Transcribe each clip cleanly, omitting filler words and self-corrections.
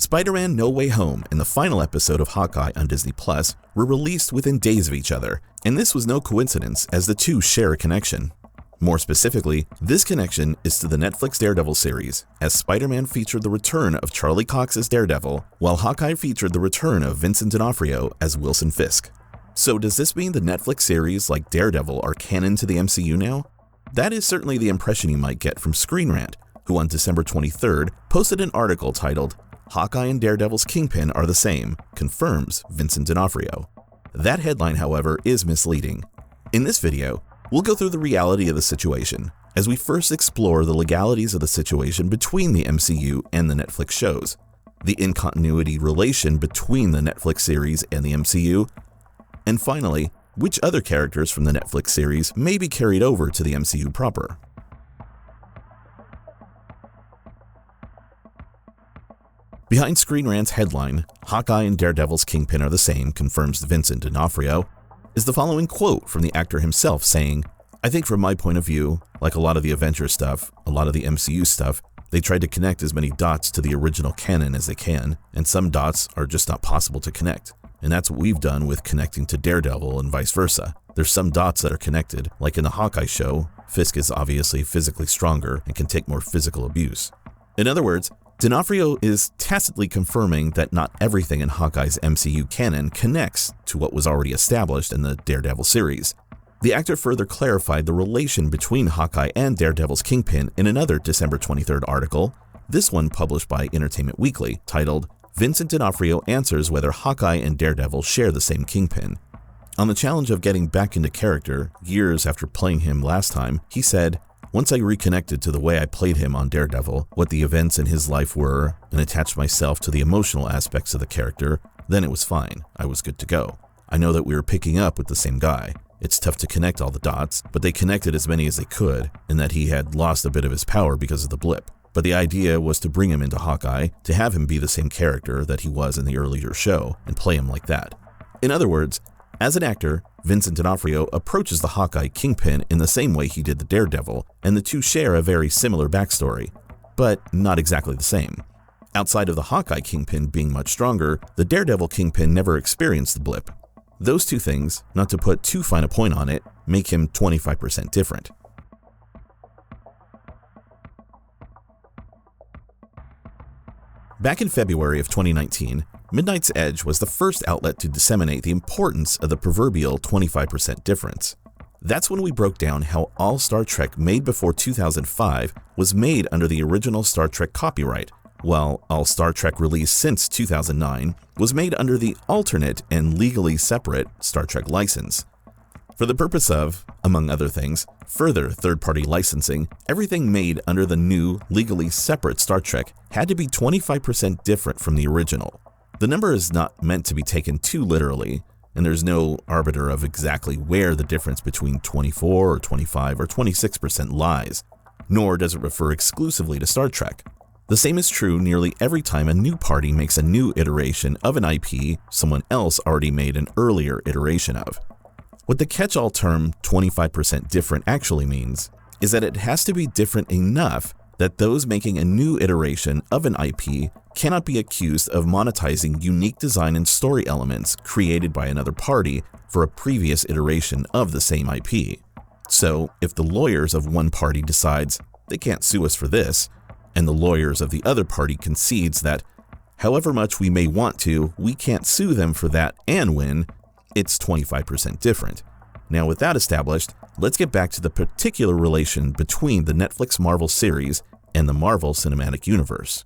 Spider-Man: No Way Home and the final episode of Hawkeye on Disney Plus were released within days of each other, and this was no coincidence as the two share a connection. More specifically, this connection is to the Netflix Daredevil series, as Spider-Man featured the return of Charlie Cox as Daredevil, while Hawkeye featured the return of Vincent D'Onofrio as Wilson Fisk. So does this mean the Netflix series like Daredevil are canon to the MCU now? That is certainly the impression you might get from Screen Rant, who on December 23rd posted an article titled, "Hawkeye and Daredevil's Kingpin are the same, confirms Vincent D'Onofrio." That headline, however, is misleading. In this video, we'll go through the reality of the situation, as we first explore the legalities of the situation between the MCU and the Netflix shows, the in-continuity relation between the Netflix series and the MCU, and finally, which other characters from the Netflix series may be carried over to the MCU proper. Behind Screen Rant's headline, "Hawkeye and Daredevil's Kingpin are the same, confirms Vincent D'Onofrio," is the following quote from the actor himself saying, "I think from my point of view, like a lot of the Avengers stuff, a lot of the MCU stuff, they tried to connect as many dots to the original canon as they can, and some dots are just not possible to connect. And that's what we've done with connecting to Daredevil and vice versa. There's some dots that are connected, like in the Hawkeye show, Fisk is obviously physically stronger and can take more physical abuse." In other words, D'Onofrio is tacitly confirming that not everything in Hawkeye's MCU canon connects to what was already established in the Daredevil series. The actor further clarified the relation between Hawkeye and Daredevil's Kingpin in another December 23rd article, this one published by Entertainment Weekly, titled, "Vincent D'Onofrio answers whether Hawkeye and Daredevil share the same Kingpin." On the challenge of getting back into character, years after playing him last time, he said, "Once I reconnected to the way I played him on Daredevil, what the events in his life were, and attached myself to the emotional aspects of the character, then it was fine. I was good to go. I know that we were picking up with the same guy. It's tough to connect all the dots, but they connected as many as they could, and that he had lost a bit of his power because of the blip. But the idea was to bring him into Hawkeye, to have him be the same character that he was in the earlier show, and play him like that." In other words, as an actor, Vincent D'Onofrio approaches the Hawkeye Kingpin in the same way he did the Daredevil, and the two share a very similar backstory, but not exactly the same. Outside of the Hawkeye Kingpin being much stronger, the Daredevil Kingpin never experienced the blip. Those two things, not to put too fine a point on it, make him 25% different. Back in February of 2019, Midnight's Edge was the first outlet to disseminate the importance of the proverbial 25% difference. That's when we broke down how all Star Trek made before 2005 was made under the original Star Trek copyright, while all Star Trek released since 2009 was made under the alternate and legally separate Star Trek license. For the purpose of, among other things, further third-party licensing, everything made under the new, legally separate Star Trek had to be 25% different from the original. The number is not meant to be taken too literally, and there's no arbiter of exactly where the difference between 24 or 25 or 26% lies, nor does it refer exclusively to Star Trek. The same is true nearly every time a new party makes a new iteration of an IP someone else already made an earlier iteration of. What the catch-all term 25% different actually means is that it has to be different enough that those making a new iteration of an IP cannot be accused of monetizing unique design and story elements created by another party for a previous iteration of the same IP. So, if the lawyers of one party decides they can't sue us for this, and the lawyers of the other party concedes that however much we may want to, we can't sue them for that and win, it's 25% different. Now with that established, let's get back to the particular relation between the Netflix Marvel series and the Marvel Cinematic Universe.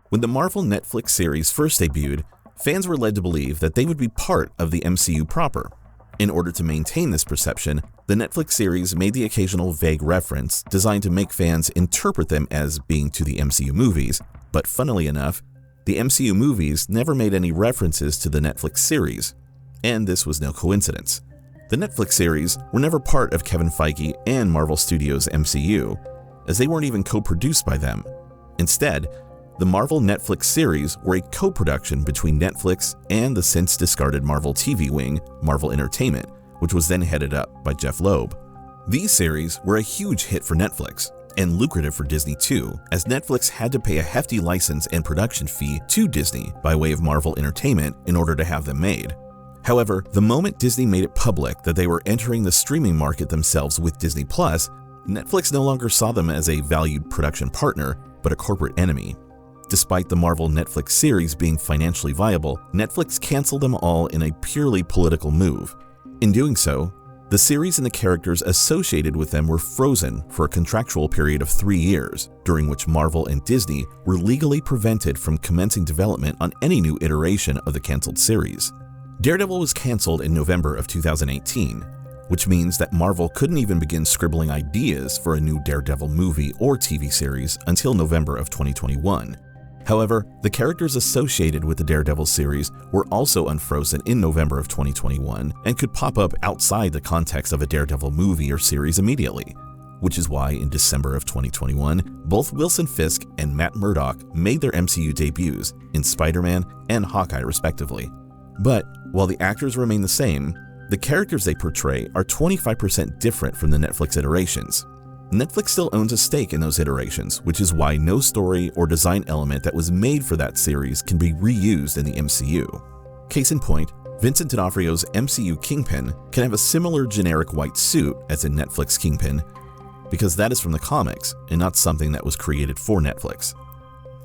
When the Marvel Netflix series first debuted, fans were led to believe that they would be part of the MCU proper. In order to maintain this perception, the Netflix series made the occasional vague reference designed to make fans interpret them as being to the MCU movies, but funnily enough, the MCU movies never made any references to the Netflix series, and this was no coincidence. The Netflix series were never part of Kevin Feige and Marvel Studios' MCU, as they weren't even co-produced by them. Instead, the Marvel Netflix series were a co-production between Netflix and the since-discarded Marvel TV wing, Marvel Entertainment, which was then headed up by Jeff Loeb. These series were a huge hit for Netflix, and lucrative for Disney too, as Netflix had to pay a hefty license and production fee to Disney by way of Marvel Entertainment in order to have them made. However, the moment Disney made it public that they were entering the streaming market themselves with Disney+, Netflix no longer saw them as a valued production partner, but a corporate enemy. Despite the Marvel Netflix series being financially viable, Netflix canceled them all in a purely political move. In doing so, the series and the characters associated with them were frozen for a contractual period of 3 years, during which Marvel and Disney were legally prevented from commencing development on any new iteration of the canceled series. Daredevil was canceled in November of 2018, which means that Marvel couldn't even begin scribbling ideas for a new Daredevil movie or TV series until November of 2021. However, the characters associated with the Daredevil series were also unfrozen in November of 2021 and could pop up outside the context of a Daredevil movie or series immediately, which is why in December of 2021, both Wilson Fisk and Matt Murdock made their MCU debuts in Spider-Man and Hawkeye respectively. But while the actors remain the same, the characters they portray are 25% different from the Netflix iterations. Netflix still owns a stake in those iterations, which is why no story or design element that was made for that series can be reused in the MCU. Case in point, Vincent D'Onofrio's MCU Kingpin can have a similar generic white suit as in Netflix Kingpin, because that is from the comics and not something that was created for Netflix.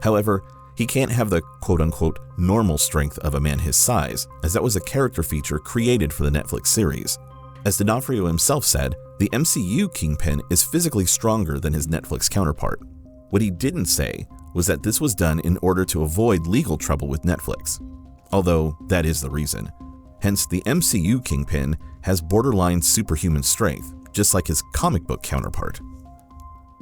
However, he can't have the quote-unquote normal strength of a man his size, as that was a character feature created for the Netflix series. As D'Onofrio himself said, the MCU Kingpin is physically stronger than his Netflix counterpart. What he didn't say was that this was done in order to avoid legal trouble with Netflix, although that is the reason. Hence, the MCU Kingpin has borderline superhuman strength, just like his comic book counterpart.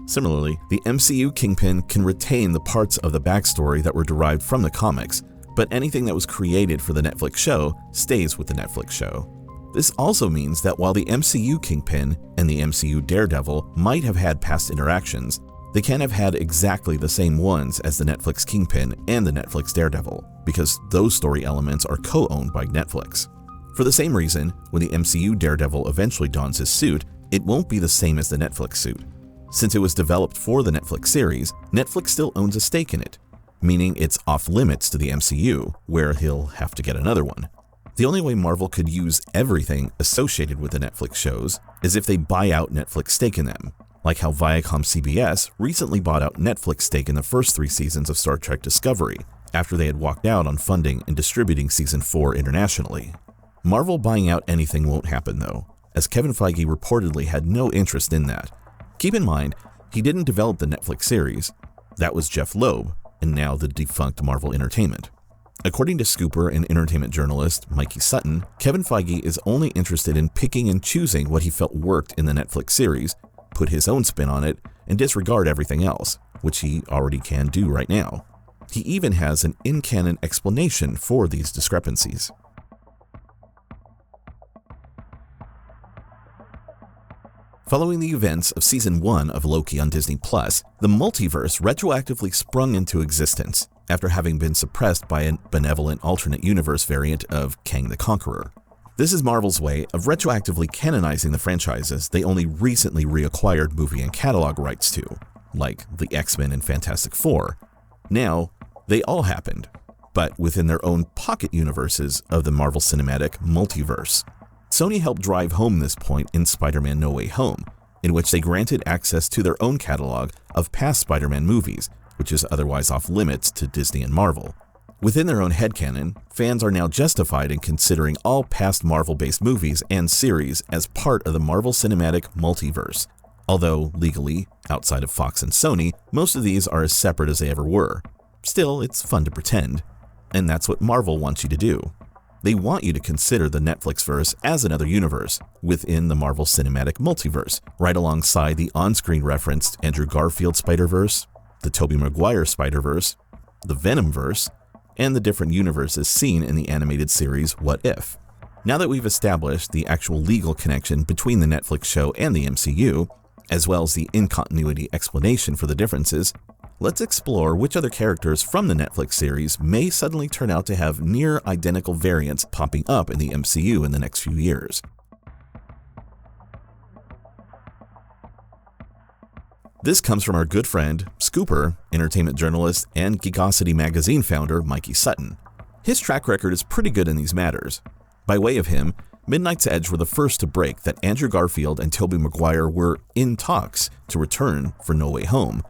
Similarly, the MCU Kingpin can retain the parts of the backstory that were derived from the comics, but anything that was created for the Netflix show stays with the Netflix show. This also means that while the MCU Kingpin and the MCU Daredevil might have had past interactions, they can't have had exactly the same ones as the Netflix Kingpin and the Netflix Daredevil, because those story elements are co-owned by Netflix. For the same reason, when the MCU Daredevil eventually dons his suit, it won't be the same as the Netflix suit. Since it was developed for the Netflix series, Netflix still owns a stake in it, meaning it's off limits to the MCU, where he'll have to get another one. The only way Marvel could use everything associated with the Netflix shows is if they buy out Netflix stake in them, like how Viacom CBS recently bought out Netflix stake in the first 3 seasons of Star Trek Discovery, after they had walked out on funding and distributing Season 4 internationally. Marvel buying out anything won't happen though, as Kevin Feige reportedly had no interest in that. Keep in mind, he didn't develop the Netflix series. That was Jeff Loeb, and now the defunct Marvel Entertainment. According to Scooper and entertainment journalist Mikey Sutton, Kevin Feige is only interested in picking and choosing what he felt worked in the Netflix series, put his own spin on it, and disregard everything else, which he already can do right now. He even has an in-canon explanation for these discrepancies. Following the events of Season 1 of Loki on Disney+, the multiverse retroactively sprung into existence after having been suppressed by a benevolent alternate universe variant of Kang the Conqueror. This is Marvel's way of retroactively canonizing the franchises they only recently reacquired movie and catalog rights to, like the X-Men and Fantastic Four. Now, they all happened, but within their own pocket universes of the Marvel Cinematic Multiverse. Sony helped drive home this point in Spider-Man No Way Home, in which they granted access to their own catalog of past Spider-Man movies, which is otherwise off limits to Disney and Marvel. Within their own headcanon, fans are now justified in considering all past Marvel-based movies and series as part of the Marvel Cinematic Multiverse, although legally, outside of Fox and Sony, most of these are as separate as they ever were. Still, it's fun to pretend, and that's what Marvel wants you to do. They want you to consider the Netflixverse as another universe within the Marvel Cinematic Multiverse, right alongside the on-screen referenced Andrew Garfield Spider-Verse, the Tobey Maguire Spider-Verse, the Venomverse, and the different universes seen in the animated series What If. Now that we've established the actual legal connection between the Netflix show and the MCU, as well as the in-continuity explanation for the differences, let's explore which other characters from the Netflix series may suddenly turn out to have near-identical variants popping up in the MCU in the next few years. This comes from our good friend, Scooper, entertainment journalist, and Geekosity magazine founder Mikey Sutton. His track record is pretty good in these matters. By way of him, Midnight's Edge were the first to break that Andrew Garfield and Tobey Maguire were in talks to return for No Way Home.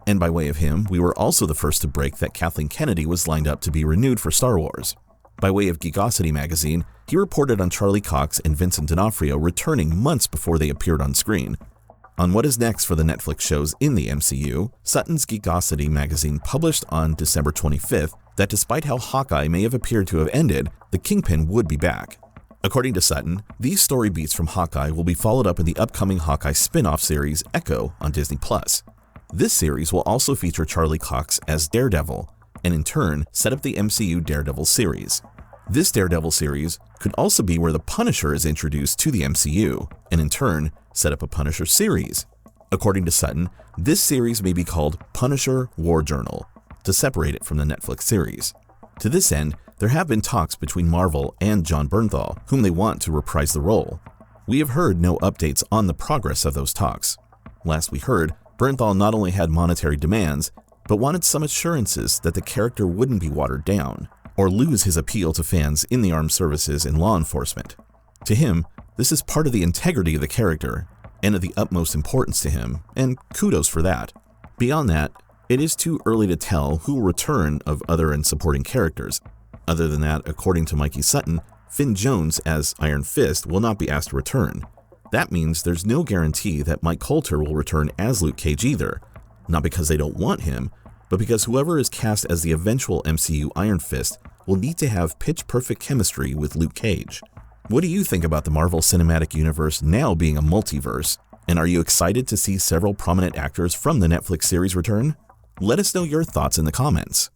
And by way of him, we were also the first to break that Kathleen Kennedy was lined up to be renewed for Star Wars. By way of Geekosity magazine, he reported on Charlie Cox and Vincent D'Onofrio returning months before they appeared on screen. On what is next for the Netflix shows in the MCU, Sutton's Geekosity magazine published on December 25th that despite how Hawkeye may have appeared to have ended, the Kingpin would be back. According to Sutton, these story beats from Hawkeye will be followed up in the upcoming Hawkeye spin-off series Echo on Disney+. This series will also feature Charlie Cox as Daredevil, and in turn set up the MCU Daredevil series. This Daredevil series could also be where the Punisher is introduced to the MCU, and in turn set up a Punisher series. According to Sutton, this series may be called Punisher War Journal, to separate it from the Netflix series. To this end, there have been talks between Marvel and Jon Bernthal, whom they want to reprise the role. We have heard no updates on the progress of those talks. Last we heard, Bernthal not only had monetary demands, but wanted some assurances that the character wouldn't be watered down, or lose his appeal to fans in the armed services and law enforcement. To him, this is part of the integrity of the character, and of the utmost importance to him, and kudos for that. Beyond that, it is too early to tell who will return of other and supporting characters. Other than that, according to Mikey Sutton, Finn Jones as Iron Fist will not be asked to return. That means there's no guarantee that Mike Colter will return as Luke Cage either, not because they don't want him, but because whoever is cast as the eventual MCU Iron Fist will need to have pitch-perfect chemistry with Luke Cage. What do you think about the Marvel Cinematic Universe now being a multiverse? And are you excited to see several prominent actors from the Netflix series return? Let us know your thoughts in the comments.